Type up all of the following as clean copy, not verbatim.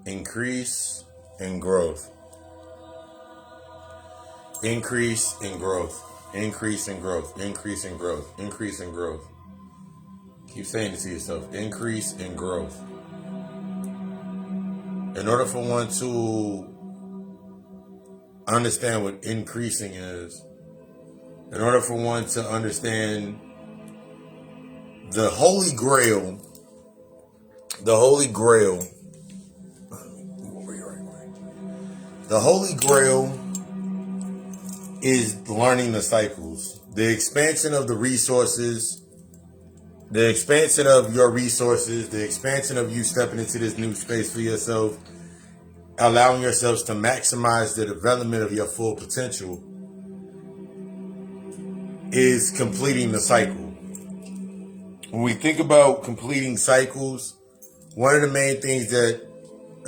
increase and growth. Increase and growth. Increase and growth. Increase and growth. Increase and growth. Keep saying it to yourself. Increase and growth. In order for one to understand what increasing is, in order for one to understand the Holy Grail, the Holy Grail is learning the cycles, the expansion of the resources, the expansion of your resources, the expansion of you stepping into this new space for yourself, allowing yourselves to maximize the development of your full potential is completing the cycle. When we think about completing cycles, one of the main things a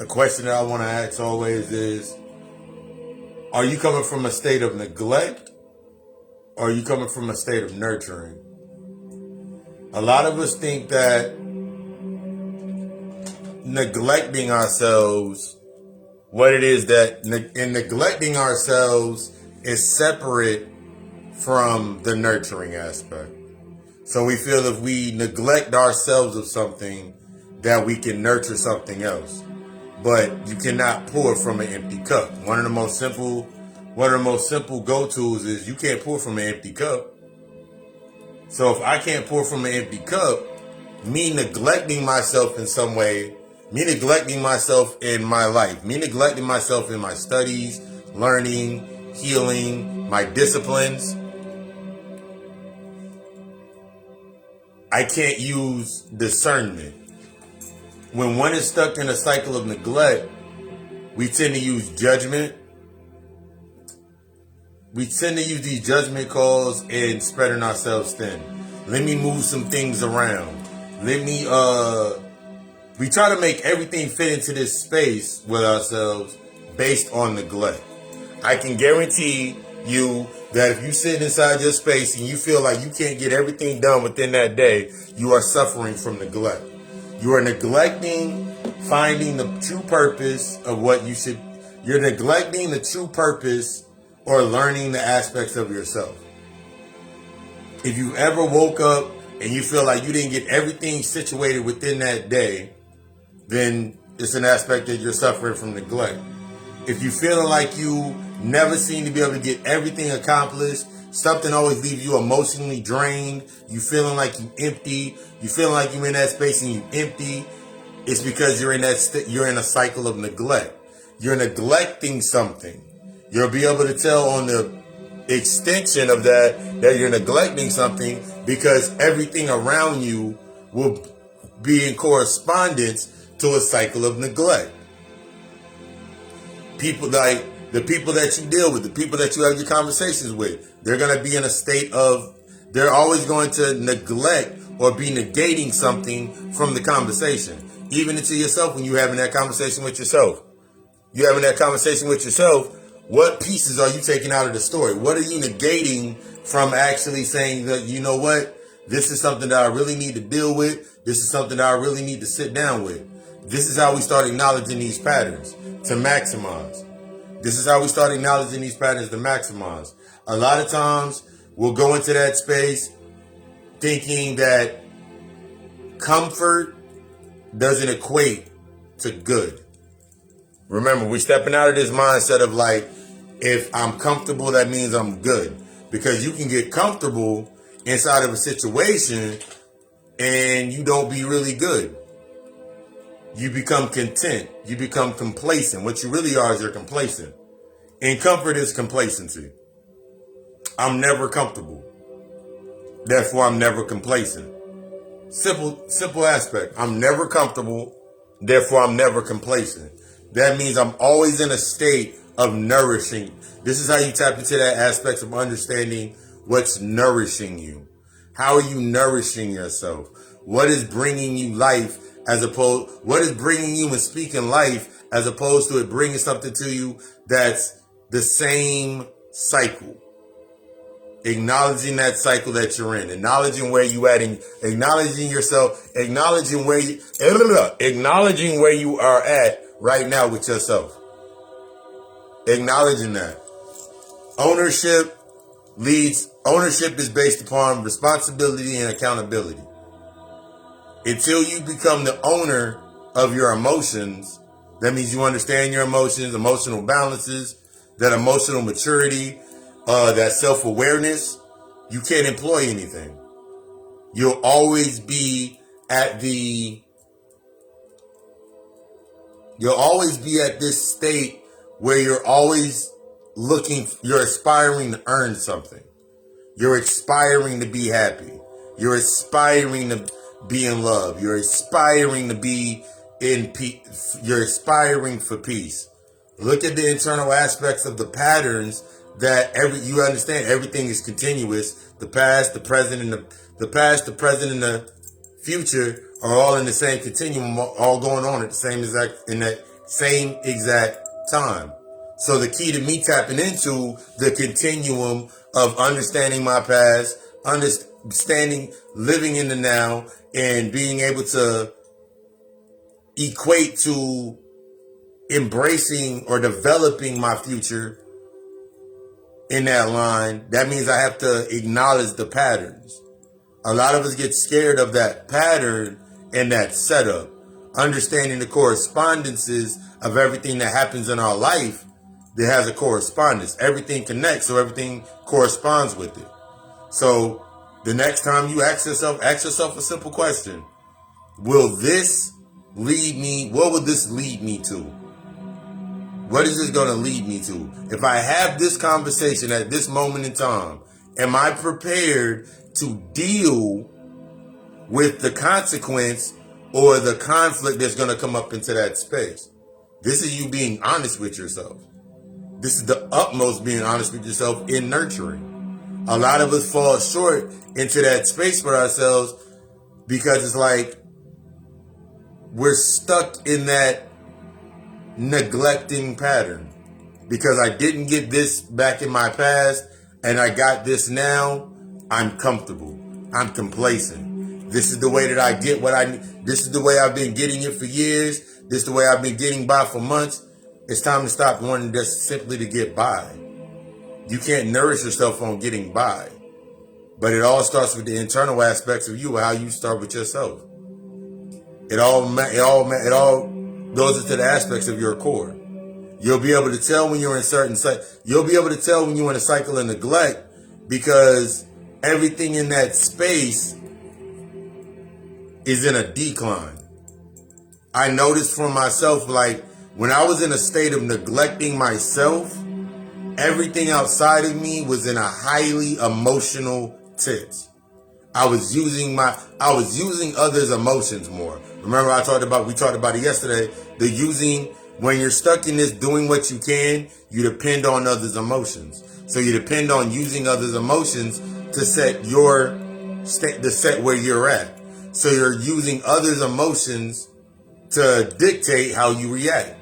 question that I want to ask always is, are you coming from a state of neglect or are you coming from a state of nurturing? A lot of us think that neglecting ourselves, what it is that in neglecting ourselves is separate from the nurturing aspect. So we feel if we neglect ourselves of something, that we can nurture something else. But you cannot pour from an empty cup. One of the most simple go-tos is you can't pour from an empty cup. So if I can't pour from an empty cup, me neglecting myself in some way, me neglecting myself in my life, me neglecting myself in my studies, learning, healing, my disciplines, I can't use discernment. When one is stuck in a cycle of neglect, we tend to use judgment. We tend to use these judgment calls and spreading ourselves thin. Let me move some things around. We try to make everything fit into this space with ourselves based on neglect. I can guarantee you that if you sit inside your space and you feel like you can't get everything done within that day, you are suffering from neglect. You are neglecting finding the true purpose of what you should. You're neglecting the true purpose or learning the aspects of yourself. If you ever woke up and you feel like you didn't get everything situated within that day, then it's an aspect that you're suffering from neglect. If you're feeling like you never seem to be able to get everything accomplished, something always leaves you emotionally drained, you feeling like you empty, you feeling like you're in that space and you empty, it's because you're in you're in a cycle of neglect. You're neglecting something. You'll be able to tell on the extension of that you're neglecting something because everything around you will be in correspondence to a cycle of neglect. People like the people that you deal with, the people that you have your conversations with, they're going to be in a state of, they're always going to neglect or be negating something from the conversation. Even into yourself when you're having that conversation with yourself. You're having that conversation with yourself. What pieces are you taking out of the story? What are you negating from actually saying that, you know what, this is something that I really need to deal with. This is something that I really need to sit down with. This is how we start acknowledging these patterns to maximize. This is how we start acknowledging these patterns to maximize. A lot of times we'll go into that space thinking that comfort doesn't equate to good. Remember, we're stepping out of this mindset of like, if I'm comfortable, that means I'm good. Because you can get comfortable inside of a situation and you don't be really good. You become content. You become complacent. What you really are is you're complacent. And comfort is complacency. I'm never comfortable. Therefore, I'm never complacent. Simple aspect. I'm never comfortable. Therefore, I'm never complacent. That means I'm always in a state of nourishing. This is how you tap into that aspect of understanding what's nourishing you. How are you nourishing yourself? What is bringing you life what is bringing you and speaking life as opposed to it bringing something to you that's the same cycle? Acknowledging that cycle that you're in, acknowledging where you at, acknowledging yourself, acknowledging where you are at right now with yourself. Acknowledging that. Ownership is based upon responsibility and accountability. Until you become the owner of your emotions, that means you understand your emotions, emotional balances, that emotional maturity, that self-awareness, you can't employ anything. You'll always be at this state where you're always you're aspiring to earn something. You're aspiring to be happy. You're aspiring to be in love. You're aspiring to be in peace. You're aspiring for peace. Look at the internal aspects of the patterns that you understand everything is continuous. The past, the present, and the future are all in the same continuum, all going on at that same exact time. So the key to me tapping into the continuum of understanding my past, understanding, living in the now, and being able to equate to embracing or developing my future in that line, that means I have to acknowledge the patterns. A lot of us get scared of that pattern and that setup. Understanding the correspondences of everything that happens in our life that has a correspondence. Everything connects, so everything corresponds with it. So the next time you ask yourself a simple question. What would this lead me to? What is this going to lead me to? If I have this conversation at this moment in time, am I prepared to deal with the consequence or the conflict that's going to come up into that space? This is you being honest with yourself. This is the utmost being honest with yourself in nurturing. A lot of us fall short into that space for ourselves because it's like we're stuck in that neglecting pattern. Because I didn't get this back in my past and I got this now, I'm comfortable. I'm complacent. This is the way that I get what I need. This is the way I've been getting it for years. This is the way I've been getting by for months. It's time to stop wanting just simply to get by. You can't nourish yourself on getting by. But it all starts with the internal aspects of you, how you start with yourself. It all goes into the aspects of your core. You'll be able to tell when you're in you'll be able to tell when you're in a cycle of neglect because everything in that space is in a decline. I noticed for myself, like when I was in a state of neglecting myself, everything outside of me was in a highly emotional tense. I was using others' emotions more. Remember we talked about it yesterday, when you're stuck in this doing what you can, you depend on others' emotions. So you depend on using others' emotions to set where you're at. So you're using others' emotions to dictate how you react.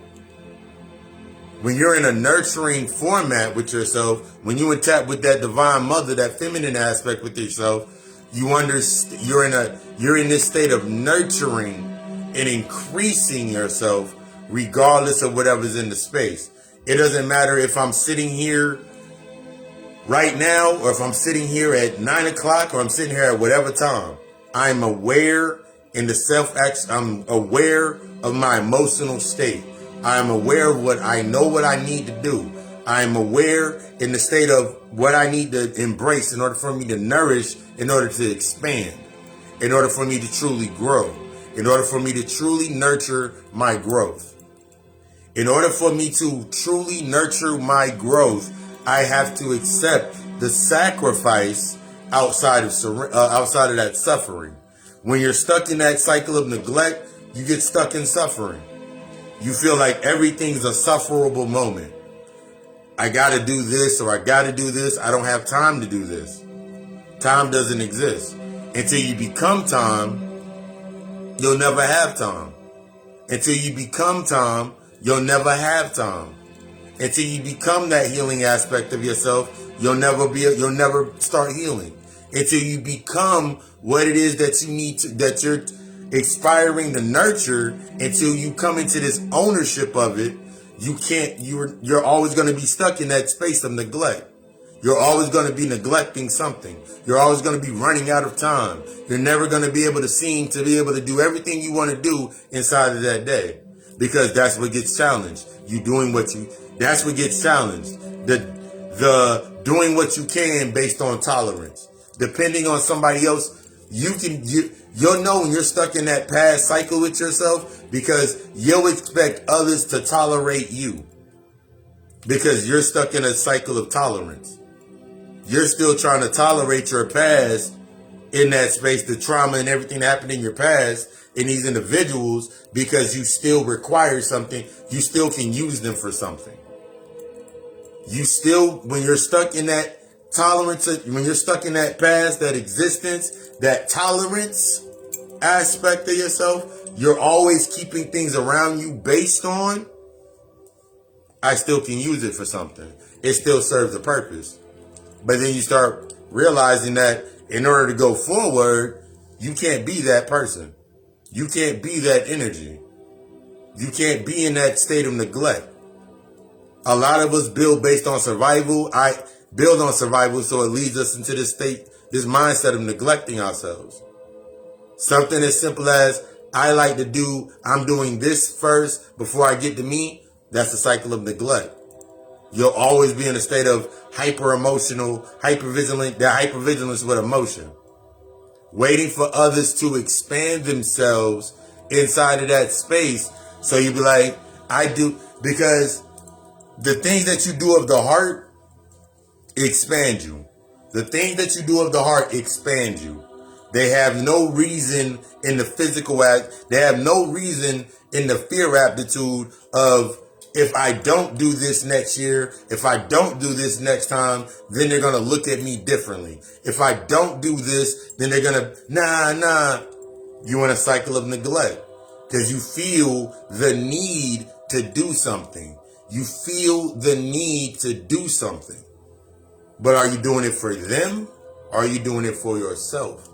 When you're in a nurturing format with yourself, when you tap with that divine mother, that feminine aspect with yourself, you're in this state of nurturing and increasing yourself regardless of whatever's in the space. It doesn't matter if I'm sitting here right now or if I'm sitting here at 9 o'clock or I'm sitting here at whatever time. I'm aware I'm aware of my emotional state. I'm aware of what I need to do. I'm aware in the state of what I need to embrace in order for me to nourish, in order to expand, in order for me to truly grow, in order for me to truly nurture my growth. In order for me to truly nurture my growth, I have to accept the sacrifice outside of that suffering. When you're stuck in that cycle of neglect, you get stuck in suffering. You feel like everything's a sufferable moment. I got to do this or I got to do this. I don't have time to do this. Time doesn't exist. Until you become time, you'll never have time. Until you become time, you'll never have time. Until you become that healing aspect of yourself, you'll never start healing. Until you become what it is that you need to, expiring the nurture until you come into this ownership of it. You're always going to be stuck in that space of neglect. You're always going to be neglecting something. You're always going to be running out of time. You're never going to be able to seem to be able to do everything you want to do inside of that day, because that's what gets challenged. That's what gets challenged. The doing what you can based on tolerance. Depending on somebody else, you'll know when you're stuck in that past cycle with yourself, because you'll expect others to tolerate you because you're stuck in a cycle of tolerance. You're still trying to tolerate your past in that space, the trauma and everything that happened in your past in these individuals, because you still require something. You still can use them for something. You still, when you're stuck in that tolerance, when you're stuck in that past, that existence, that tolerance aspect of yourself, you're always keeping things around you based on, I still can use it for something. It still serves a purpose. But then you start realizing that in order to go forward, you can't be that person. You can't be that energy. You can't be in that state of neglect. A lot of us build based on survival. I build on survival, so it leads us into this state, this mindset of neglecting ourselves. Something as simple as, I'm doing this first before I get to me. That's a cycle of neglect. You'll always be in a state of hyper-emotional, hyper-vigilant, that hyper-vigilance with emotion. Waiting for others to expand themselves inside of that space. So you be like, I do, because the things that you do of the heart expand you. The things that you do of the heart expand you. They have no reason in the physical act. They have no reason in the fear aptitude of, if I don't do this next year, if I don't do this next time, then they're going to look at me differently. If I don't do this, then they're going to, nah. You're in a cycle of neglect because you feel the need to do something. You feel the need to do something. But are you doing it for them? Or are you doing it for yourself?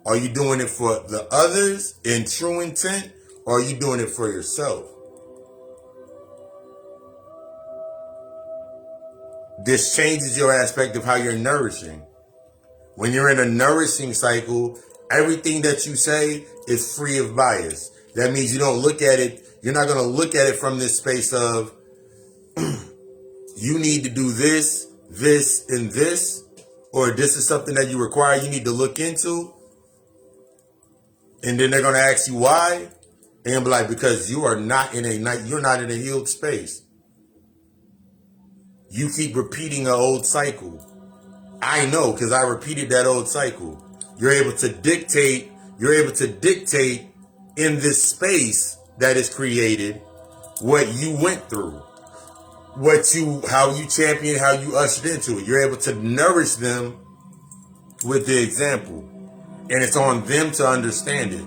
Are you doing it for the others in true intent? Or are you doing it for yourself? This changes your aspect of how you're nourishing. When you're in a nourishing cycle, everything that you say is free of bias. That means you don't look at it, you're not going to look at it from this space of, you need to do this, this, and this, or this is something that you require, you need to look into. And then they're going to ask you why. And be like, because you're not in a healed space. You keep repeating an old cycle. I know, because I repeated that old cycle. You're able to dictate in this space that is created what you went through, how you championed, how you ushered into it. You're able to nourish them with the example. And it's on them to understand it.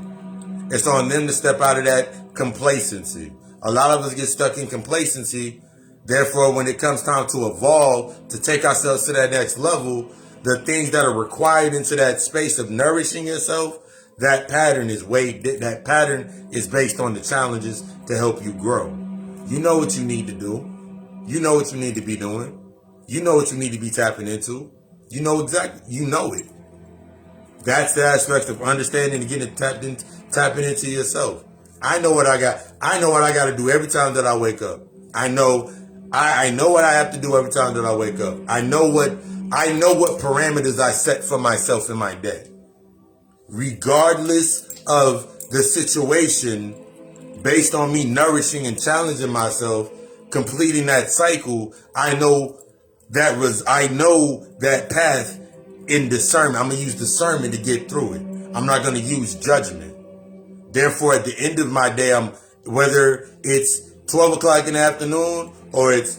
It's on them to step out of that complacency. A lot of us get stuck in complacency. Therefore, when it comes time to evolve, to take ourselves to that next level, the things that are required into that space of nourishing yourself, that pattern is based on the challenges to help you grow. You know what you need to do. You know what you need to be doing. You know what you need to be tapping into. You know it. That's the aspect of understanding and getting tapping into yourself. I know what I got to do every time that I wake up. I know what I have to do every time that I wake up. I know what parameters I set for myself in my day. Regardless of the situation, based on me nourishing and challenging myself, completing that cycle, I know that path in discernment. I'm going to use discernment to get through it. I'm not going to use judgment. Therefore, at the end of my day, whether it's 12 o'clock in the afternoon or it's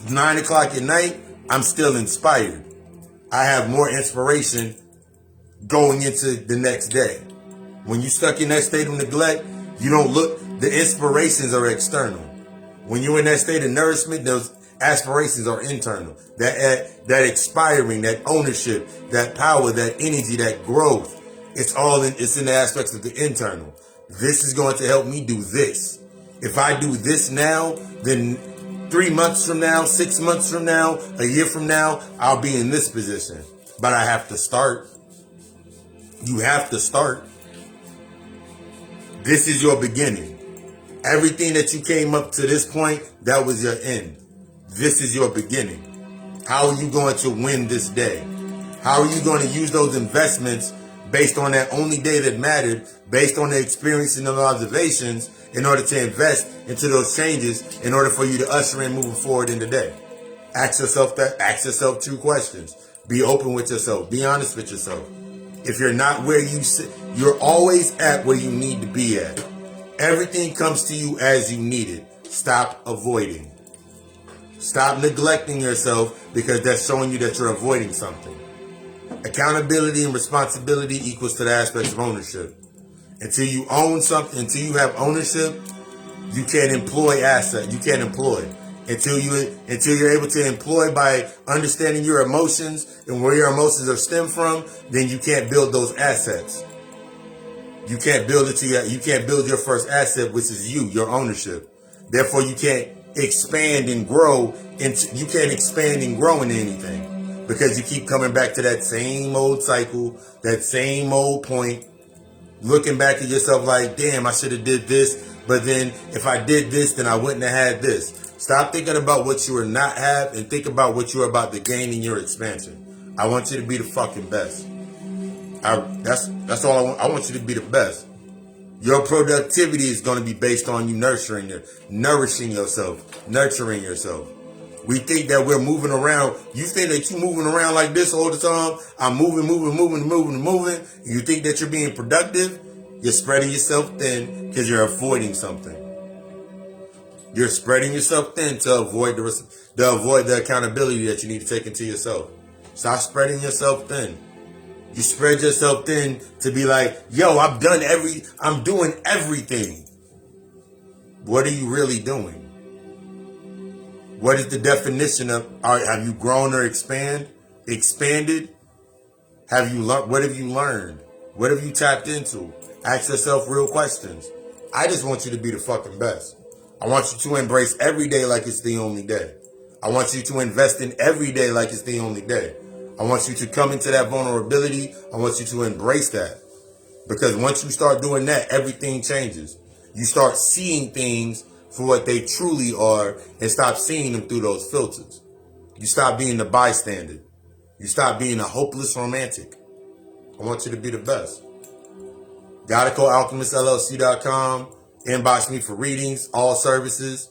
9 o'clock at night, I'm still inspired. I have more inspiration going into the next day. When you're stuck in that state of neglect, you don't look, the inspirations are external. When you're in that state of nourishment, those aspirations are internal. That expiring, that ownership, that power, that energy, that growth It's in the aspects of the internal. This is going to help me do this. If I do this now, then 3 months from now, 6 months from now, a year from now, I'll be in this position. But I have to start. You have to start. This is your beginning. Everything that you came up to this point, that was your end. This is your beginning. How are you going to win this day? How are you going to use those investments based on that only day that mattered, based on the experience and the observations, in order to invest into those changes, in order for you to usher in moving forward in the day? Ask yourself true questions. Be open with yourself. Be honest with yourself. If you're not where you sit, you're always at where you need to be at. Everything comes to you as you need it. Stop avoiding. Stop neglecting yourself, because that's showing you that you're avoiding something. Accountability and responsibility equals to the aspects of ownership. Until you own something, until you have ownership, you can't employ asset. You can't employ. Until you're able to employ by understanding your emotions and where your emotions are stemmed from, then you can't build those assets. You can't build you can't build your first asset, which is you, your ownership. Therefore, you can't expand and grow into anything, because you keep coming back to that same old cycle, that same old point, looking back at yourself like, damn, I should have did this, but then if I did this, then I wouldn't have had this. Stop thinking about what you will not have and think about what you're about to gain in your expansion. I want you to be the fucking best. That's all I want. I want you to be the best. Your productivity is going to be based on you nourishing yourself, nurturing yourself. We think that we're moving around. You think that you're moving around like this all the time. I'm moving. You think that you're being productive. You're spreading yourself thin because you're avoiding something. You're spreading yourself thin to avoid the accountability that you need to take into yourself. Stop spreading yourself thin. You spread yourself thin to be like, yo, I'm doing everything. What are you really doing? What is the definition of, have you grown or expanded? What have you learned? What have you tapped into? Ask yourself real questions. I just want you to be the fucking best. I want you to embrace every day like it's the only day. I want you to invest in every day like it's the only day. I want you to come into that vulnerability. I want you to embrace that. Because once you start doing that, everything changes. You start seeing things for what they truly are and stop seeing them through those filters. You stop being the bystander. You stop being a hopeless romantic. I want you to be the best. GottaCodeAlchemistLLC.com. Inbox me for readings, all services.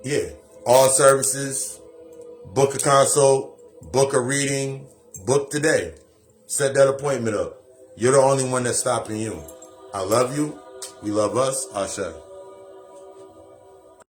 Yeah, all services. Book a consult, book a reading, book today. Set that appointment up. You're the only one that's stopping you. I love you. We love us. Asha.